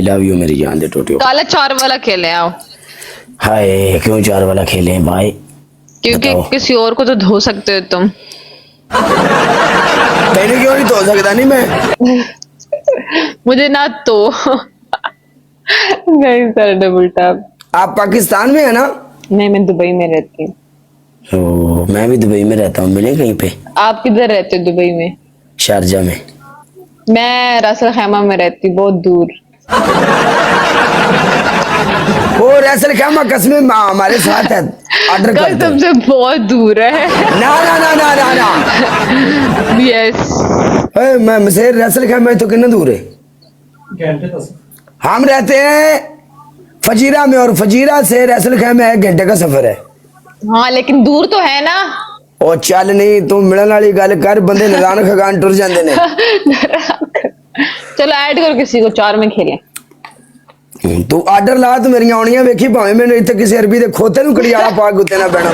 Love you मेरी जान दे टोटियो। काला 4 वाला खेले आओ। हाय क्यों 4 वाला खेले भाई? क्योंकि बताओ। किसी और को तो धो सकते हो तुम। तेरे क्यों नहीं धो सकता? नहीं मैं मुझे ना तो नहीं सर डबल टैप। आप पाकिस्तान में है ना? नहीं मैं दुबई में रहती हूँ। ओ, मैं भी दुबई में रहता हूँ। मिले कहीं पे? आप किधर रहते हो दुबई में? शारजा में। मैं रासल खैमा में रहती हूँ, बहुत दूर। ओ रैसल खैमा कसम हमारे साथ है। ऑर्डर कर दो। कसम से बहुत दूर है। ना ना ना ना ना ना यस। मैं मसेर रैसल खैमा तो कितना दूर है? हम रहते हैं फजीरा में और फजीरा से रैसल खैमा 1 घंटे का सफर है। हाँ लेकिन दूर तो है ना। ओ चल नहीं तू मिलने वाली गल कर, बंदे नजान खगान टुर जाते ने। चलो ऐड करो किसी को, 4 में खेलें। तू आर्डर ला तो मेरी आनियां वेखी भावे मैंने इतने किसी अरबी दे खोते नु कड़ियाला पा गुत्ते ना बैठा।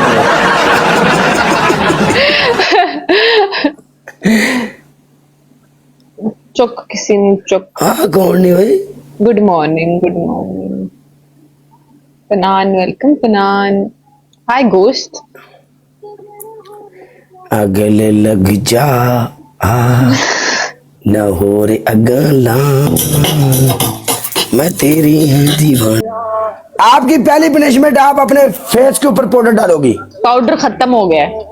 चुक किसी ने चुक। हाँ कौन नहीं भाई? Good morning good morning. फनान वेलकम फनान। Hi ghost. अगले लग जा न हो रे अगला मैं तेरी दीवाना। आपकी पहली पनिशमेंट, आप अपने फेस के ऊपर पाउडर डालोगी। पाउडर खत्म हो गया है।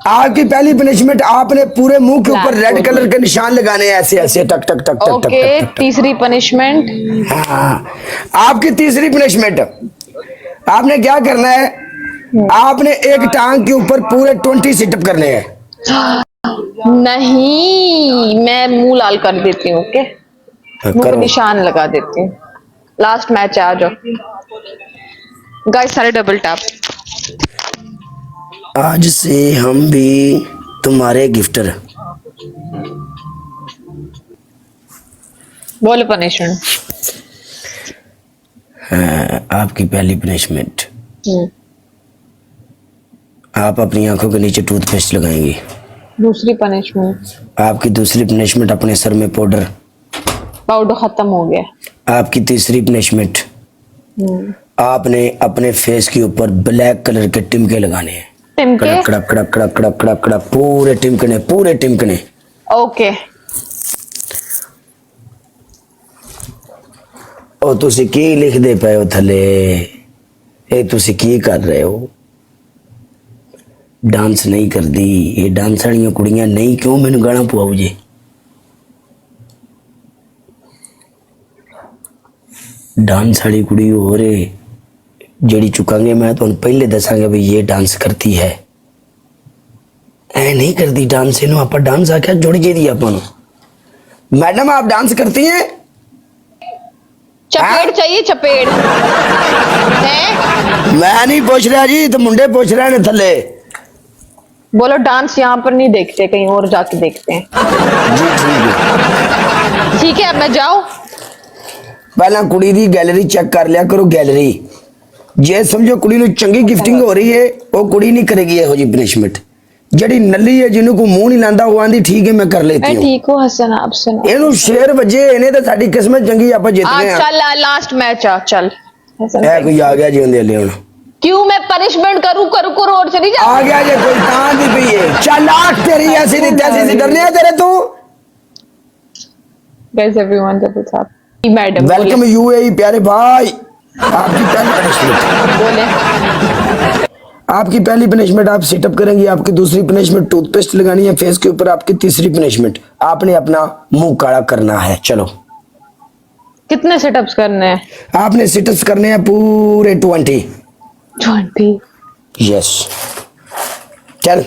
आपकी पहली पनिशमेंट, आपने पूरे मुंह के ऊपर रेड कलर के निशान लगाने हैं, ऐसे ऐसे टक टक टक टक ओके टक टक। तीसरी पनिशमेंट। हाँ, आपकी तीसरी पनिशमेंट, आपने क्या करना है? आपने एक टांग के ऊपर पूरे 20 सिटअप करने हैं। नहीं मैं मुंह लाल कर देती हूँ। ओके मुंह पे निशान लगा देती हूँ। लास्ट मैच आ जाओ गाइस, सारे डबल टैप। आज से हम भी तुम्हारे गिफ्टर। बोलो पनिशमेंट। आपकी पहली पनिशमेंट, आप अपनी आंखों के नीचे टूथपेस्ट लगाएंगी। दूसरी पनिशमेंट। आपकी दूसरी पनिशमेंट, अपने सर में पाउडर। पाउडर खत्म हो गया। आपकी तीसरी पनिशमेंट, आपने अपने फेस के ऊपर ब्लैक कलर के टिमके लगाने हैं। टिमके? कड़क कड़क कड़क कड़क कड़क कड़क कड़क पूरे टिमकने, पूरे टिमकने। ओके ओ तुसी की लिख दे पे हो थले? ए तुसी की कर रहे हो? डांस नहीं कर दी ये डांस वाली कुड़ियां नहीं, क्यों मैंने गाना पवाओ जी? डांस वाली कुड़ी हो रे जड़ी चुकांगे, मैं तो पहले दसांगे भाई ये डांस करती है। ऐ नहीं करती डांस, इन्हों आप डांस आख्या जुड़ जी अपन। मैडम आप डांस करती हैं? चपेट चाहिए चपेट है? मैं नहीं पूछ रहा जी, तो मुंडे पूछ रहे हैं थले। बोलो डांस यहाँ पर नहीं देखते, कहीं और जाके देखते हैं। जी ठीक है। ठीक है अब मैं जाऊं? पहला कुड़ी दी गैलरी चेक कर लिया करो। गैलरी जे समझो कुड़ी नु चंगी गिफ्टिंग हो रही है, वो कुड़ी नहीं करेगी यहो जी पनिशमेंट। जड़ी नल्ली है जिन्हों को मुंह नहीं लांदा वो आंदी ठीक है मैं कर लेती हूं। ठीक हो हसन आप सुनो। एनु शेर वजे इन्हें तो साडी किस्मत चंगी आप जित गए हैं। चल लास्ट मैच आ चल। ए कोई आ गया जी उंदे ले हुन। क्यों मैं पनिशमेंट करूं करूं और चली जा। आ गया जे कोई तां दी पई है। चल आठ तेरी ऐसी दी तैसी से डरने तेरे तू। Guys everyone double tap. Madam welcome UAE प्यारे भाई। आपकी पहली पनिशमेंट बोले। आपकी पहली पनिशमेंट आप सिटअप करेंगी। आपकी दूसरी पनिशमेंट टूथपेस्ट लगानी है फेस के ऊपर। आपकी तीसरी पनिशमेंट आपने अपना मुंह काला करना है। चलो कितने सिटअप्स करने हैं? आपने सिटअप्स करने हैं पूरे 20। यस चल।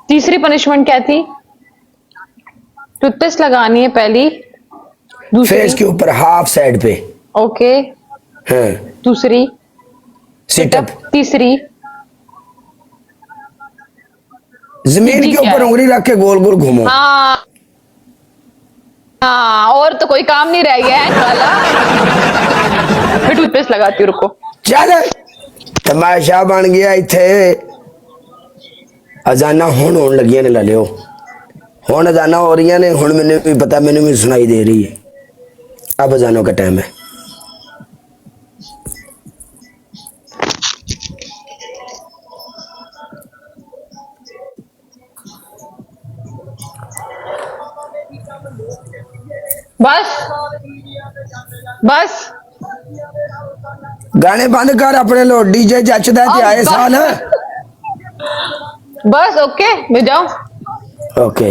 तीसरी पनिशमेंट क्या थी? टूथपेस्ट लगानी है पहली। फेस के ऊपर हाफ साइड पे। ओके हाँ दूसरी सिटअप। तीसरी जमीन के ऊपर उंगली रख के गोल गोल घूमो। हाँ हाँ और तो कोई काम नहीं रह गया है काला। मैं टूथपेस्ट लगाती हूँ रुको। चल तमाशा बन गया इथे। अजाना हुण होने लगियां ने ला लियो। हुण अजाना हो रही ने, हुण मैंने भी पता, मैंने भी सुनाई दे रही है। अब अजानों का टाइम है। बस बस गाने बंद कर अपने लो, डीजे जचदा ते आए साल। बस ओके मैं जाऊं। ओके